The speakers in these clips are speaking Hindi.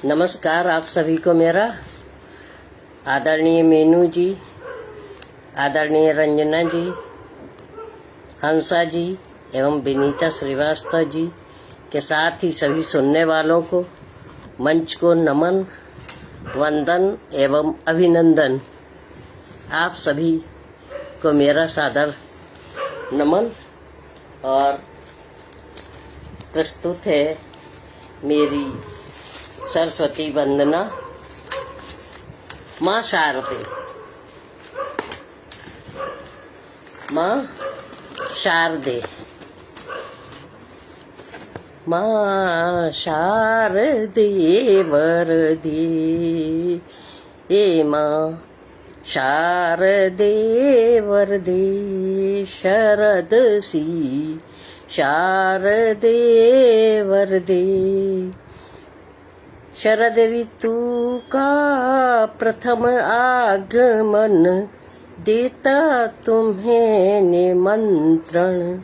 नमस्कार आप सभी को मेरा। आदरणीय मेनू जी, आदरणीय रंजना जी, हंसा जी एवं विनीता श्रीवास्तव जी के साथ ही सभी सुनने वालों को मंच को नमन, वंदन एवं अभिनंदन। आप सभी को मेरा सादर नमन। और प्रस्तुत है मेरी सरस्वती वंदना। माँ शारदे, माँ शारदे, माँ शारदे वरदे, ए माँ शारदे वरदे, शरद सी शारदे वरदे। शरद ऋतु का प्रथम आगमन देता तुम्हें निमंत्रण।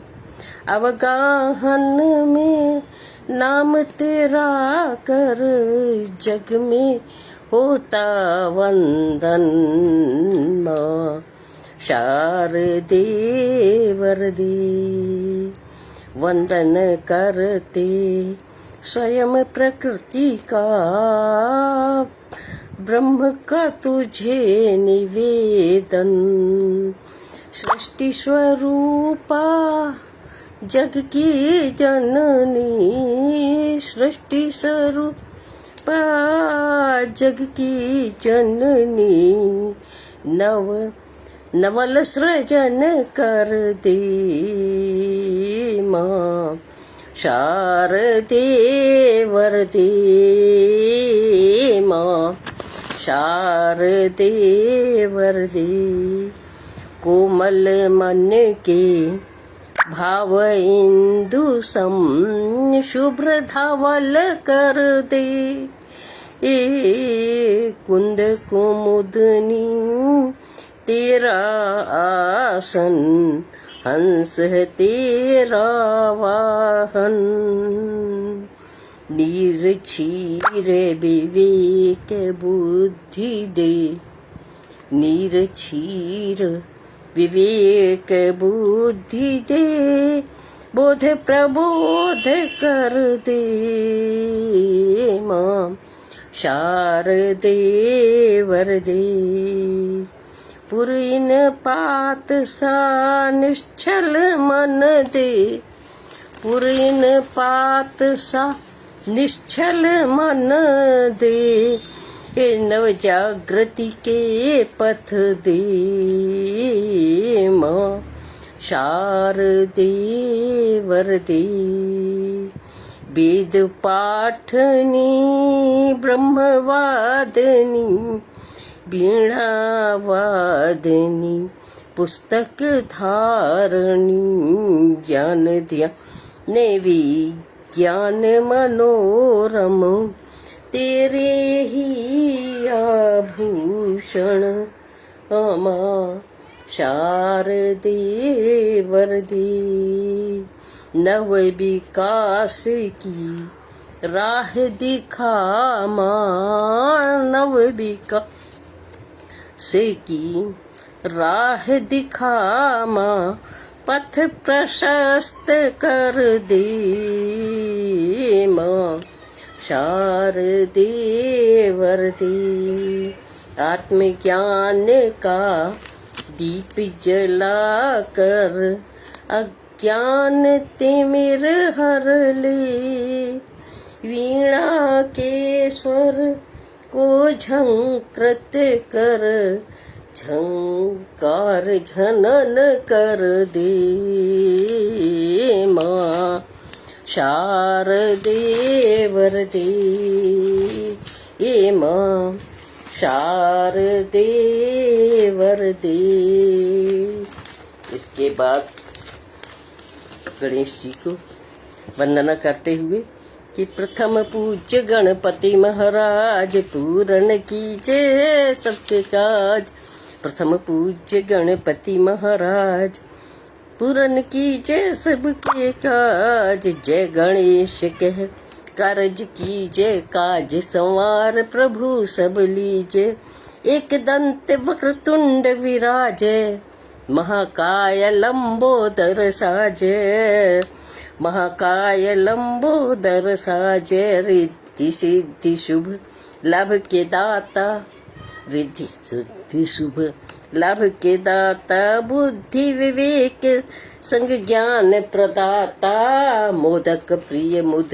अवगाहन में नाम तेरा कर जग में होता वंदन। माँ शारदे वरदे, वंदन करते स्वयं प्रकृति का, ब्रह्म का तुझे निवेदन। सृष्टि स्वरूपा जग की जननी, सृष्टि स्वरूपा जग की जननी। नवल सृजन कर दे माँ शारदे वरदे, माँ शारदे वरदे। कोमल मन के भाव इंदु सम शुभ्र धवल कर दे। कुंद कुमुदनी तेरा आसन, हंस है तेरा वाहन। नीर क्षीर विवेक बुद्धि दे, नीर क्षीर विवेक बुद्धि दे। बोध प्रबोध कर दे माँ शारदे वरदे। पुरीन पात सा निश्चल मन दे, पुरीन पात सा निश्चल मन दे। नव जागृति के पथ दे माँ शारदे वरदे। वेद पाठनी ब्रह्मवादनी, वीणा वादनी पुस्तक धारणी। ज्ञान ध्यान विज्ञान मनोरम, तेरे ही आभूषण। माँ शारदे वरदे। नव विकास की राह दिखा माँ, नव विकास से की राह दिखा माँ। पथ प्रशस्त कर दे माँ शारदे वरदे। आत्मज्ञान का दीप जला कर अज्ञान तिमिर हर ले। वीणा के स्वर को झंकृत कर, झंकार झनन कर दे माँ शारदे वरदे। ए माँ शारदे वरदे। इसके बाद गणेश जी को वंदना करते हुए कि प्रथम पूज्य गणपति महाराज पूरन कीजिए सबके काज। प्रथम पूज्य गणपति महाराज पूरन कीजिए सबके काज। जय गणेश कह कारज कीजिए काज संवार प्रभु सब लीजे। एक दंत वक्रतुंड विराजे महाकाय लंबोदर साजे। महाकाय लंबोदर साजे रिद्धि सिद्धि शुभ लाभ के दाता। रिद्धि सिद्धि शुभ लाभ के दाता बुद्धि विवेक संग ज्ञान प्रदाता। मोदक प्रिय मुद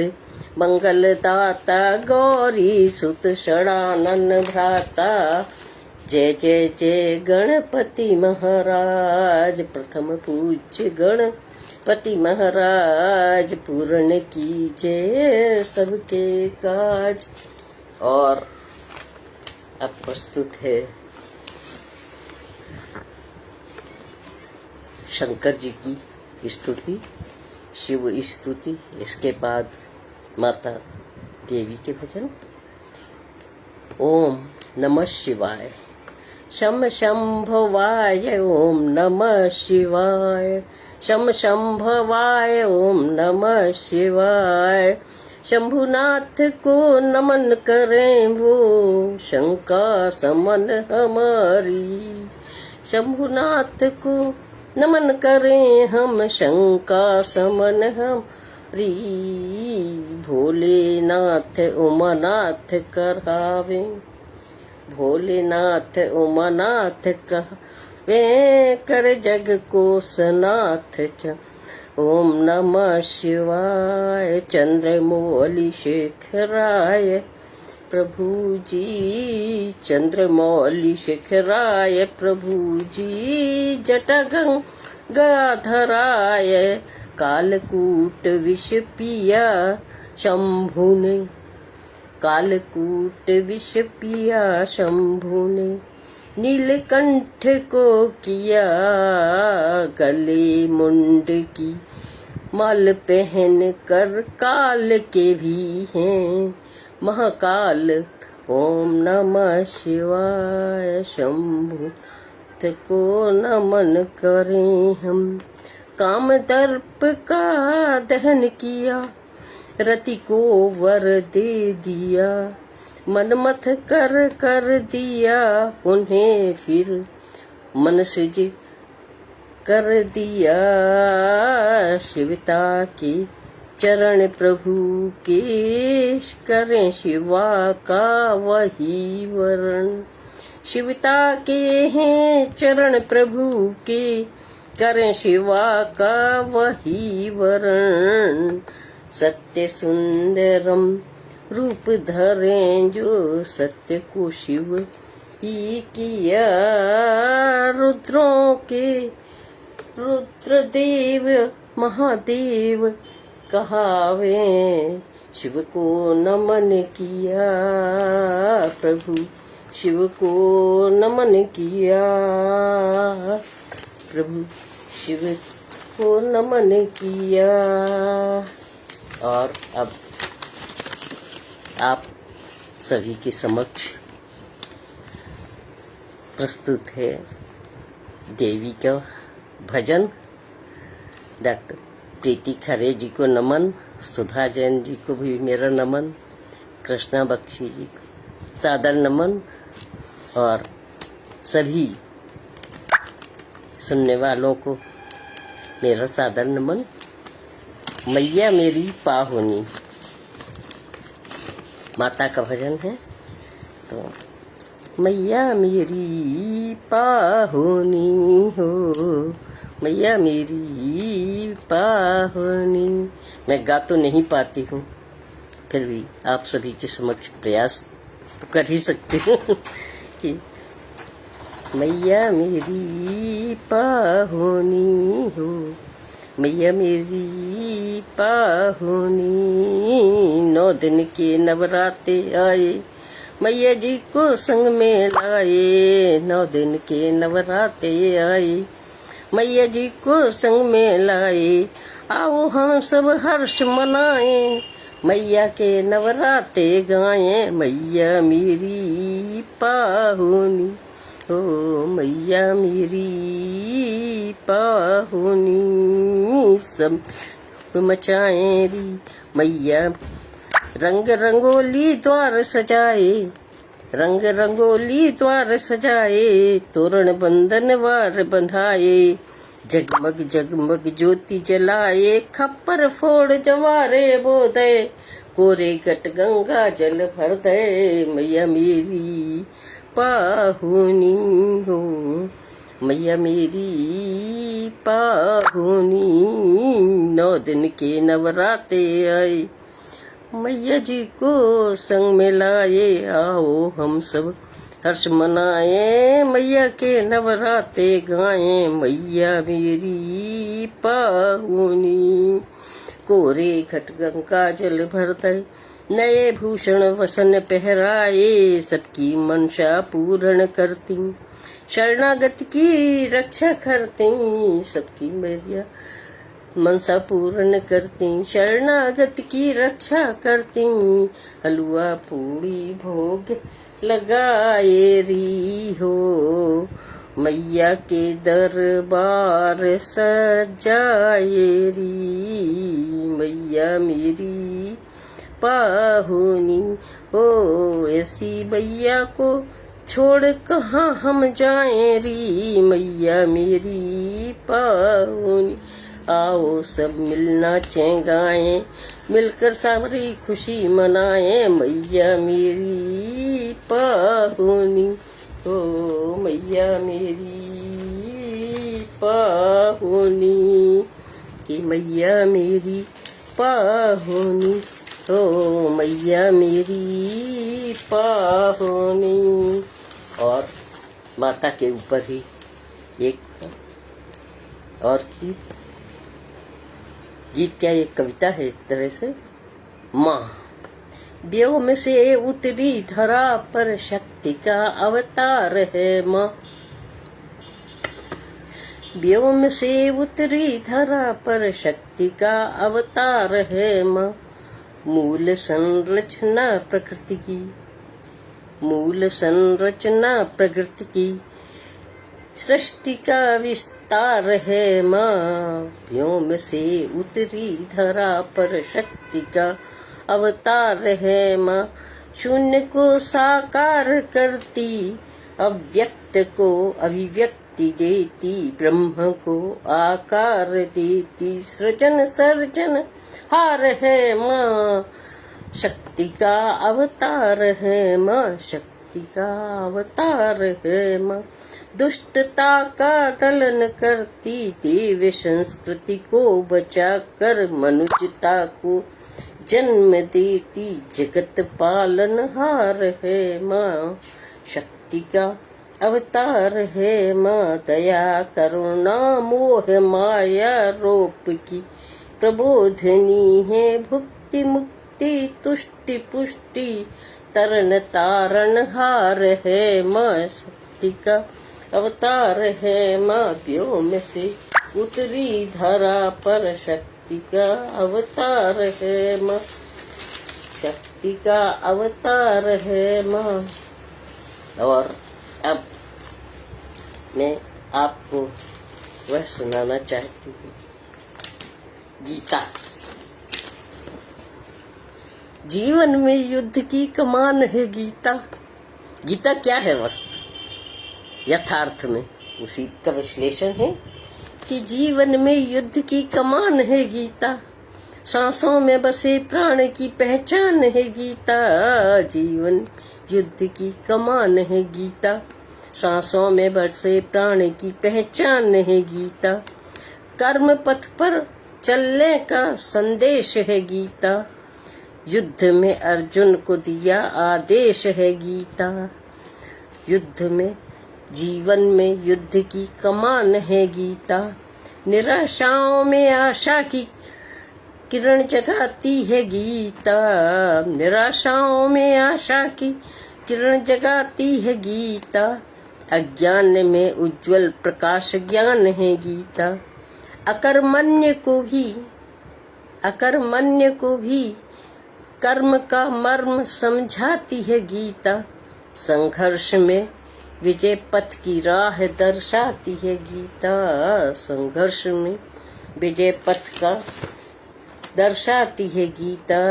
मंगल दाता गौरी सुत षडानन भ्राता। जय जय जय गणपति महाराज प्रथम पूज्य गणपति महाराज पूर्ण कीजिए सबके काज। और अब प्रस्तुत है शंकर जी की स्तुति, शिव स्तुति। इसके बाद माता देवी के भजन। ओम नमः शिवाय शम शंभवाय ओम नमः शिवाय। शम शंभवाय ओम नमः शिवाय। शंभुनाथ को नमन करें वो शंका समन हमारी। शंभुनाथ को नमन करें हम शंका समन हमारी। भोलेनाथ उमानाथ करावे। भोलेनाथ उमानाथ कहवे कर जग को सनाथ च। ओम नमः शिवाय। चंद्रमौली शेखराय प्रभु जी। चंद्रमौली शेखराय प्रभु जी। जटागंगाधराय कालकूट विष पिया शंभु ने। कालकूट विष पिया शंभु ने। नीलकंठ को किया गले मुंड की माल पहन कर। काल के भी हैं महाकाल। ओम नमः शिवाय। शंभु को नमन करें हम। काम दर्प का दहन किया रति को वर दे दिया। मनमथ कर कर दिया उन्हें फिर मन से जी कर दिया। शिवता के चरण प्रभु के करें शिवा का वही वरण। शिवता के हैं चरण प्रभु के करें शिवा का वही वरण। सत्य सुंदरम रूप धरें जो सत्य को शिव ही किया। रुद्रों के रुद्रदेव महादेव कहावे शिव को नमन किया। प्रभु शिव को नमन किया। प्रभु शिव को नमन किया। और अब आप सभी के समक्ष प्रस्तुत है देवी का भजन। डॉक्टर प्रीति खरे जी को नमन। सुधा जैन जी को भी मेरा नमन। कृष्णा बख्शी जी को सादर नमन। और सभी सुनने वालों को मेरा सादर नमन। मैया मेरी पाहुनी माता का भजन है। तो मैया मेरी पाहुनी हो। मैया मेरी पाहुनी। मैं गा तो नहीं पाती हूँ, फिर भी आप सभी के समक्ष प्रयास तो कर ही सकती हूँ कि मैया मेरी पाहुनी हो। मैया मेरी पाहुनी। 9 दिन के नवराते आए मैया जी को संग में लाए। 9 दिन के नवराते आए मैया जी को संग में लाए। आओ हम सब हर्ष मनाए। मैया के नवराते गाए मैया मेरी पाहुनी, ओ मैया मेरी पाहुनी, सब मचाए री मैया। रंग रंगोली द्वार सजाए, रंग रंगोली द्वार सजाए, तोरण बंधन वार बंधाए, जगमग जगमग ज्योति जलाए, खप्पर फोड़ जवारे बोधे, कोरे गट गंगा जल भर दे, मैया मेरी पाहुनी हो, मैया मेरी पाहुनी। 9 दिन के नवराते आए, मैया जी को संग में लाए, आओ हम सब हर्ष मनाए, मैया के नवराते गाए मैया मेरी पाहुनी। कोरे घट गंगा जल भरते, नए भूषण वसन पहराए, सबकी मनसा पूर्ण करती, शरणागत की रक्षा करती, सबकी मैया मनसा पूर्ण करती, शरणागत की रक्षा करती, हलवा पूड़ी भोग लगाए री हो, मैया के दरबार सजाए री, मैया मेरी पाहुनी हो, ऐसी मैया को छोड़ कहाँ हम जाए री, मैया मेरी पाहुनी। आओ सब मिल नाचें गाएं, मिलकर सारी खुशी मनाएं, मैया मेरी पाहुनी, ओ मैया मेरी पाहुनी, कि मैया मेरी पाहुनी, ओ मैया मेरी पाहुनी। और माता के ऊपर ही एक और गीत क्या एक कविता है एक तरह से। माँ व्योम से उतरी धरा पर शक्ति का अवतार है माँ, व्योम से उतरी धरा पर शक्ति का अवतार है माँ, मूल संरचना प्रकृति की, मूल संरचना प्रकृति की, सृष्टि का विस्तार है माँ, व्योम से उतरी धरा पर शक्ति का अवतार है माँ, शून्य को साकार करती, अव्यक्त को अभिव्यक्ति देती, ब्रह्म को आकार देती, सृजन सर्जन हार है माँ, शक्ति का अवतार है माँ, शक्ति का अवतार है माँ, दुष्टता का दलन करती, देव संस्कृति को बचा कर मनुष्यता को जन्म देती, जगत पालन हार है माँ, शक्ति का अवतार है माँ, दया करुणा मोह माया रोप की प्रबोधनी है, भुक्ति मुक्ति तुष्टि पुष्टि तरण तारण हार है माँ, शक्ति का अवतार है माँ, व्योम से उतरी धरा पर शक्ति का अवतार है माँ, शक्ति का अवतार है माँ। और अब मैं आपको वह सुनाना चाहती हूँ, गीता। जीवन में युद्ध की कमान है गीता, गीता क्या है वस्तु यथार्थ में उसी का विश्लेषण है कि जीवन में युद्ध की कमान है गीता, सांसों में बसे प्राण की पहचान है गीता, जीवन युद्ध की कमान है गीता, सांसों में बसे प्राण की पहचान है गीता, कर्म पथ पर चलने का संदेश है गीता, युद्ध में अर्जुन को दिया आदेश है गीता, युद्ध में जीवन में युद्ध की कमान है गीता, निराशाओं में आशा की किरण जगाती है गीता, निराशाओं में आशा की किरण जगाती है गीता, अज्ञान में उज्जवल प्रकाश ज्ञान है गीता, अकर्मण्य को भी कर्म का मर्म समझाती है गीता, संघर्ष में विजय पथ की राह दर्शाती है गीता, संघर्ष में विजय पथ का दर्शाती है गीता,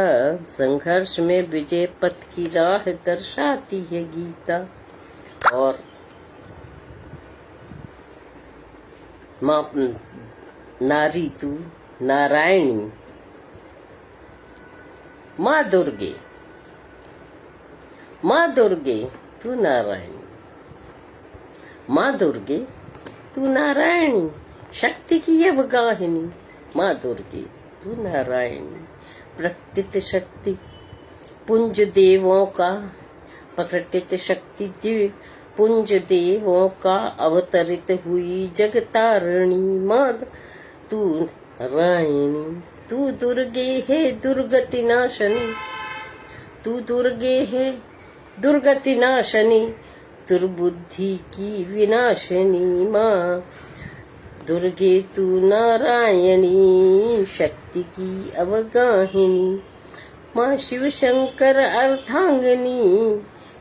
संघर्ष में विजय पथ की राह दर्शाती है गीता। और माँ नारी तू नारायणी, माँ दुर्गे, माँ दुर्गे तू नारायणी, माँ दुर्गे तू नारायणी, शक्ति की अवगाहिनी, माँ दुर्गे तू नारायणी, प्रकटित शक्ति पुंज देवों का, प्रकटित शक्ति पुंज देवों का अवतरित हुई जगतारिणी, माँ तू नारायणी, तू दुर्गे है दुर्गति नाशनी, तू दुर्गे है दुर्गति नाशनी, दुर्बुद्धि की विनाशिनी, माँ दुर्गे तू नारायणी, शक्ति की अवगाहिनी, माँ शिव शंकर अर्थांगिनी,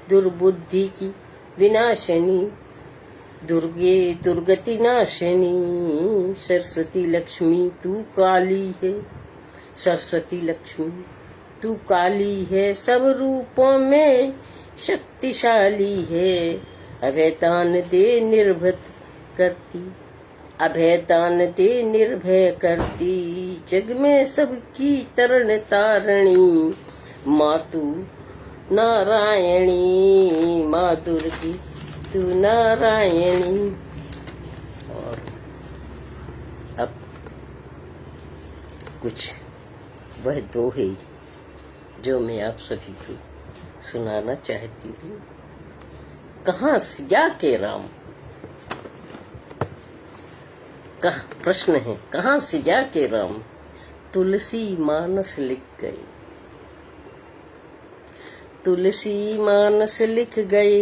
दुर्बुद्धि की विनाशिनी, दुर्गे दुर्गति नाशिनी, सरस्वती लक्ष्मी तू काली है, सरस्वती लक्ष्मी तू काली है, सब रूपों में शक्तिशाली है, अभय दान दे निर्भय करती, अभय दान दे निर्भय करती, जग में सबकी तरण तारणी, माँ तू नारायणी, माँ दुर्गी तू नारायणी। और अब कुछ वह दोहे जो मैं आप सभी को सुनाना चाहती हूँ। कहाँ सिया के राम, प्रश्न है कहाँ सिया के राम, तुलसी मानस लिख गए, तुलसी मानस लिख गए,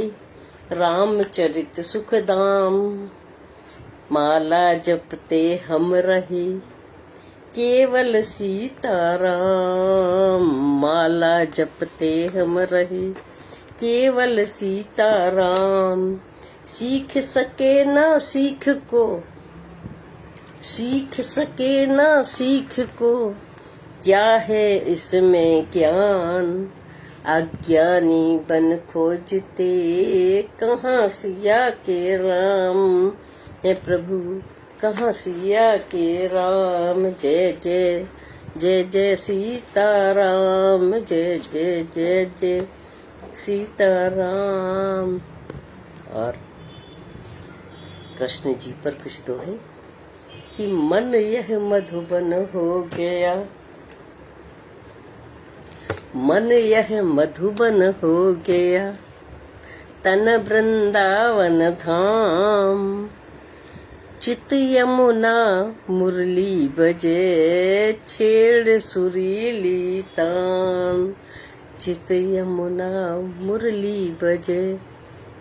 रामचरित सुखदाम, माला जपते हम रहे, केवल सीताराम, माला जपते हम रहे, केवल सीताराम, सीख सके ना सीख को, सीख सके ना सीख को, क्या है इसमें ज्ञान, अज्ञानी बन खोजते, कहाँ सिया के राम, हे प्रभु कहाँ सिया के राम, जय जय जय जय सीताराम, जय जय जय जय सीताराम। और कृष्ण जी पर कुछ तो है कि मन यह मधुबन हो गया, मन यह मधुबन हो गया, तन वृंदावन धाम, चित यमुना मुरली बजे, छेड़ सुरीली तान, चित यमुना मुरली बजे,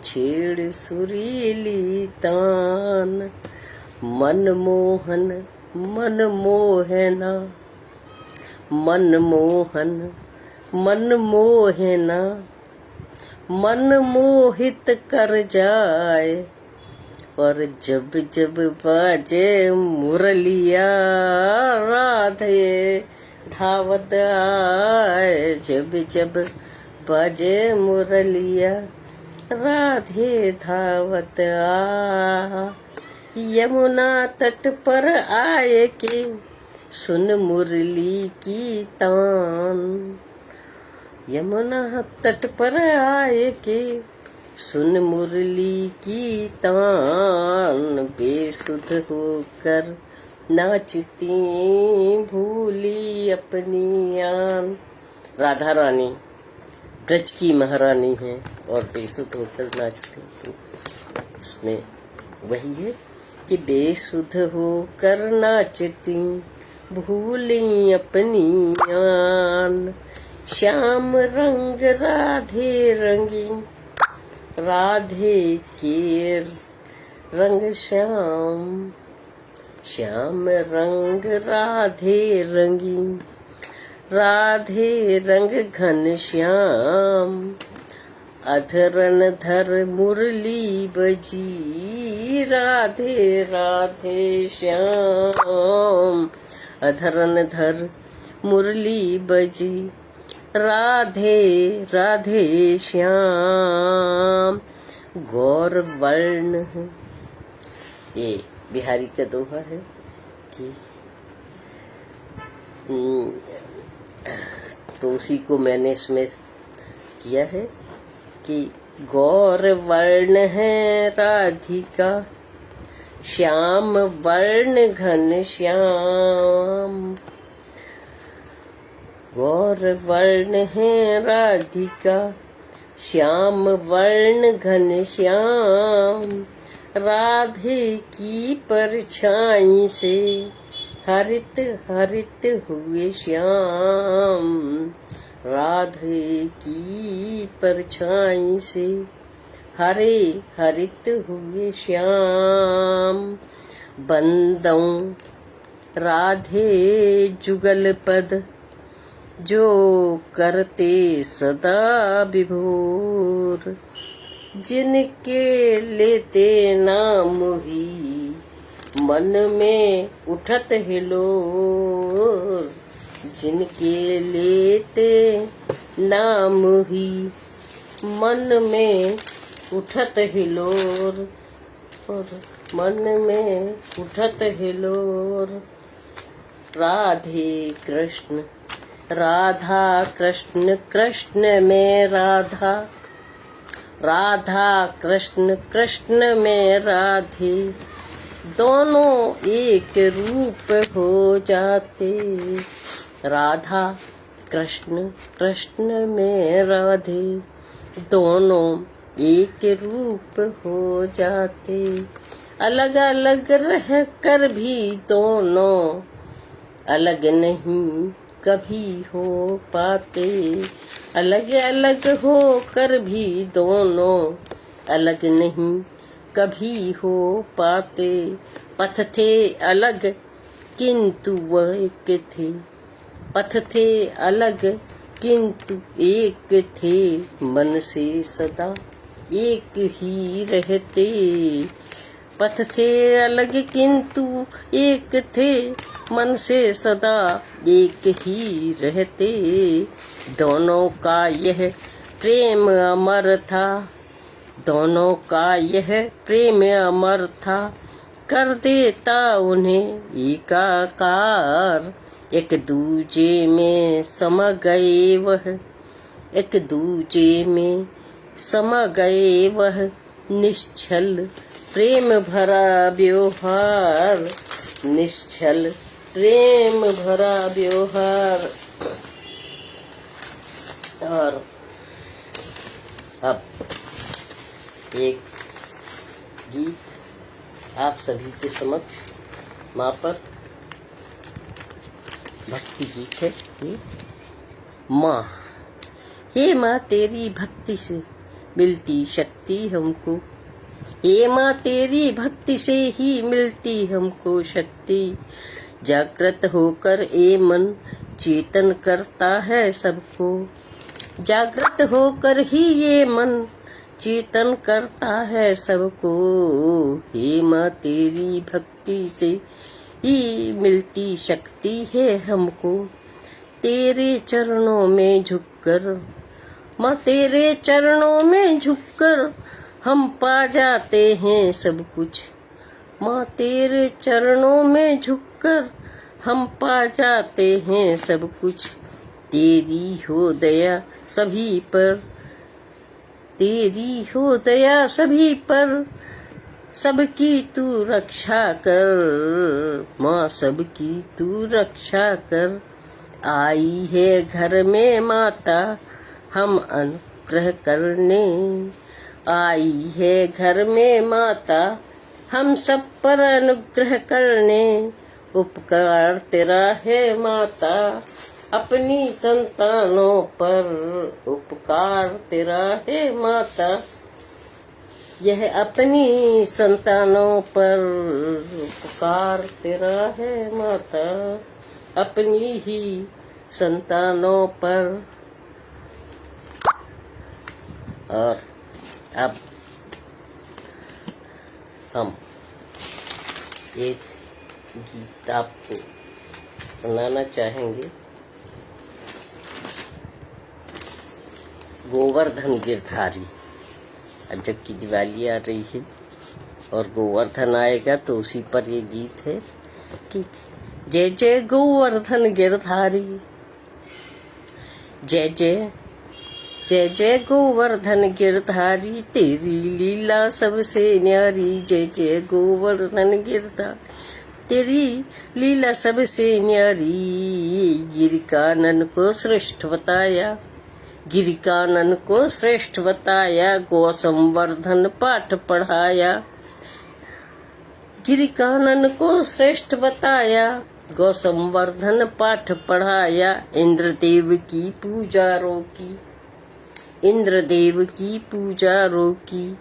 छेड़ सुरीली तान, मनमोहन मन मोहना, मनमोहन मन मोहना, मन मोहित कर जाए, और जब जब बाजे मुरलिया, राधे धावत आए, जब जब बाजे मुरलिया, राधे धावत आ, यमुना तट पर आए के सुन मुरली की तान, यमुना तट पर आए के सुन मुरली की तान, बेसुध होकर नाचती भूली अपनी आन। राधा रानी ब्रज की महारानी है और बेसुध होकर नाच रही, तो इसमें वही है कि बेसुध होकर नाचती भूली अपनी आन, श्याम रंग राधे रंगी, राधे के रंग श्याम, श्याम रंग राधे रंगी, राधे रंग घन श्याम, अधरन धर मुरली बजी, राधे राधे श्याम, अधरन धर मुरली बजी, राधे राधे श्याम। गौर वर्ण है, ये बिहारी का दोहा है कि तो उसी को मैंने इसमें किया है कि गौर वर्ण है राधिका, श्याम वर्ण घन श्याम, गौर वर्ण है राधिका, श्याम वर्ण घन श्याम, राधे की परछाई से हरित हरित हुए श्याम, राधे की परछाई से हरे हरित हुए श्याम। बंदों राधे जुगल पद, जो करते सदा विभोर, जिनके लेते नाम ही मन में उठत हिलोर, जिनके लेते नाम ही मन में उठत हिलोर, और मन में उठत हिलोर। राधे कृष्ण राधा कृष्ण, कृष्ण में राधा, राधा कृष्ण कृष्ण में राधे, दोनों एक रूप हो जाते। राधा कृष्ण कृष्ण में राधे, दोनों एक रूप हो जाते। अलग अलग रह कर भी दोनों अलग नहीं कभी हो पाते, अलग अलग हो कर भी दोनों अलग नहीं कभी हो पाते। पथ थे अलग किंतु वह एक थे, पथ थे अलग किंतु एक थे, मन से सदा एक ही रहते। पथ थे अलग किंतु एक थे, मन से सदा एक ही रहते। दोनों का यह प्रेम अमर था, दोनों का यह प्रेम अमर था, कर देता उन्हें एकाकार। एक दूजे में समा गए वह, एक दूजे में समा गए वह, निश्चल प्रेम भरा व्यवहार, निश्चल प्रेम भरा व्यवहार। और अब एक गीत आप सभी के समक्ष माँ पर भक्ति गीत है ये। माँ, हे माँ तेरी भक्ति से मिलती शक्ति हमको, हे माँ तेरी भक्ति से ही मिलती हमको शक्ति। जागृत होकर ये मन चेतन करता है सबको, जागृत होकर ही ये मन चेतन करता है सबको। हे माँ तेरी भक्ति से ही मिलती शक्ति है हमको, तेरे चरणों में झुककर माँ, तेरे चरणों में झुककर हम पा जाते हैं सब कुछ। माँ तेरे चरणों में झुककर हम पा जाते हैं सब कुछ। तेरी हो दया सभी पर, तेरी हो दया सभी पर, सबकी तू रक्षा कर माँ, सबकी तू रक्षा कर। आई है घर में माता हम अनुग्रह करने, आई है घर में माता हम सब पर अनुग्रह करने। उपकार तेरा है माता अपनी संतानों पर, उपकार तेरा है माता यह अपनी संतानों पर। उपकार तेरा है माता अपनी ही संतानों पर। और अब हम एक गीत आपको सुनाना चाहेंगे। गोवर्धन गिरधारी। अब जबकि दिवाली आ रही है और गोवर्धन आएगा तो उसी पर ये गीत है कि जय जय गोवर्धन गिरधारी, जय जय जय जय गोवर्धन गिरधारी, तेरी लीला सबसे न्यारी। जय जय गोवर्धन गिरधारी, तेरी लीला सबसे न्यारी। गिरिकानन को श्रेष्ठ बताया, गिरिकानन को श्रेष्ठ बताया, गौ संवर्धन पाठ पढ़ाया। गिरिकानन को श्रेष्ठ बताया, गौ संवर्धन पाठ पढ़ाया। इंद्रदेव की पूजा रोकी, इंद्रदेव की पूजा रोकी,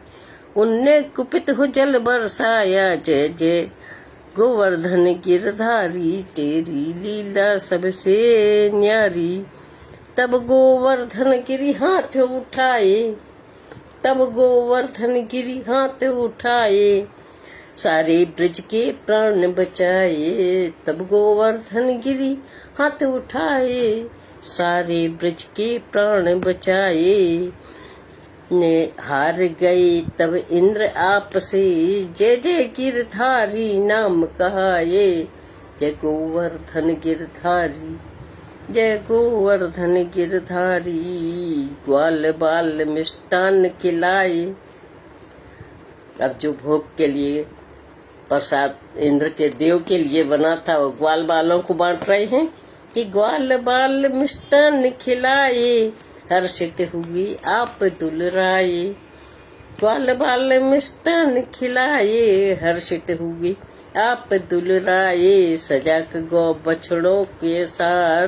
उनने कुपित हो जल बरसाया। जय जय गोवर्धन गिरधारी, तेरी लीला सबसे न्यारी। तब गोवर्धन गिरि हाथ उठाए, तब गोवर्धन गिरि हाथ उठाए, सारे ब्रज के प्राण बचाए। तब गोवर्धन गिरि हाथ उठाए, सारे ब्रज के प्राण बचाए। ने हार गए तब इंद्र आपसे, जय जय गिरधारी नाम कहाए। जय गोवर्धन गिरधारी, जय गोवर्धन गिरधारी। ग्वाल बाल मिष्टान खिलाए। अब जो भोग के लिए प्रसाद इंद्र के देव के लिए बना था वो ग्वाल बालों को बांट रहे हैं कि ग्वाल बाल मिष्टान खिलाए, हर्षित हुए आप दुलराए। ग्वाल बाल मिष्टान खिलाए, हर्षित हुए आप दुलराए। सजाक गौ बछड़ों के साथ,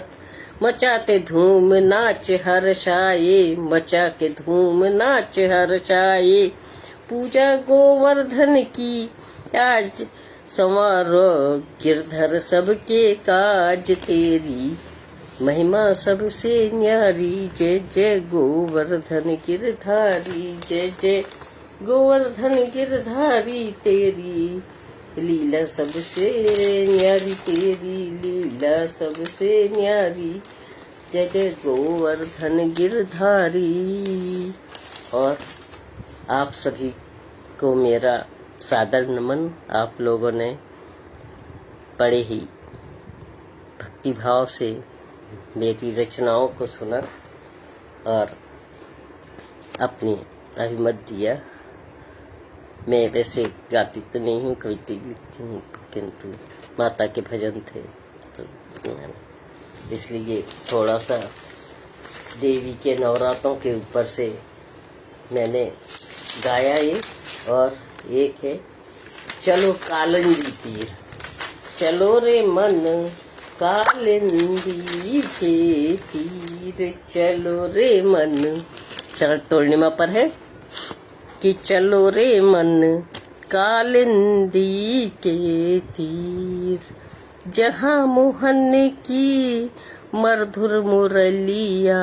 मचाते धूम नाच हर्षाए, मचा के धूम नाच हर्षाए। पूजा गोवर्धन की आज समारोह, गिरधर सबके काज तेरी, महिमा सबसे न्यारी। जय जय गोवर्धन गिरधारी, जय जय गोवर्धन गिरधारी, तेरी लीला सबसे न्यारी, तेरी लीला सबसे न्यारी। जय जय गोवर्धन गिरधारी। और आप सभी को मेरा सादर नमन। आप लोगों ने बड़े ही भक्तिभाव से मेरी रचनाओं को सुना और अपनी अभिमत दिया। मैं वैसे गाती तो नहीं हूँ, कविता लिखती हूँ, किंतु माता के भजन थे तो इसलिए थोड़ा सा देवी के नवरात्रों के ऊपर से मैंने गाया ये। और एक है चलो कालिंदी तीर, चलो रे मन कालिंदी के तीर, चलो रे मन। शरद पूर्णिमा पर है कि चलो रे मन कालिंदी के तीर, जहाँ मोहन की मधुर मुरलिया,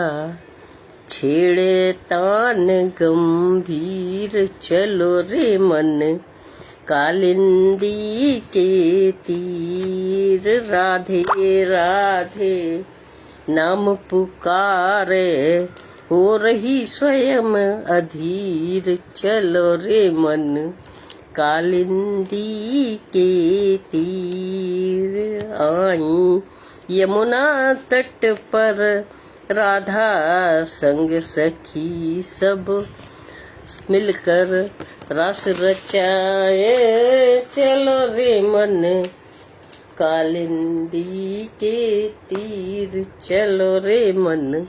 छेड़े तान गंभीर। चलो रे मन कालिंदी के तीर, राधे राधे नाम पुकारे, हो रही स्वयं अधीर। चलो रे मन कालिंदी के तीर। आई यमुना तट पर राधा संग सखी सब मिलकर रस रचाए। चलो रे मन कालिंदी के तीर, चलो रे मन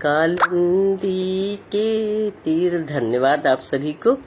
कालिंदी के तीर। धन्यवाद आप सभी को।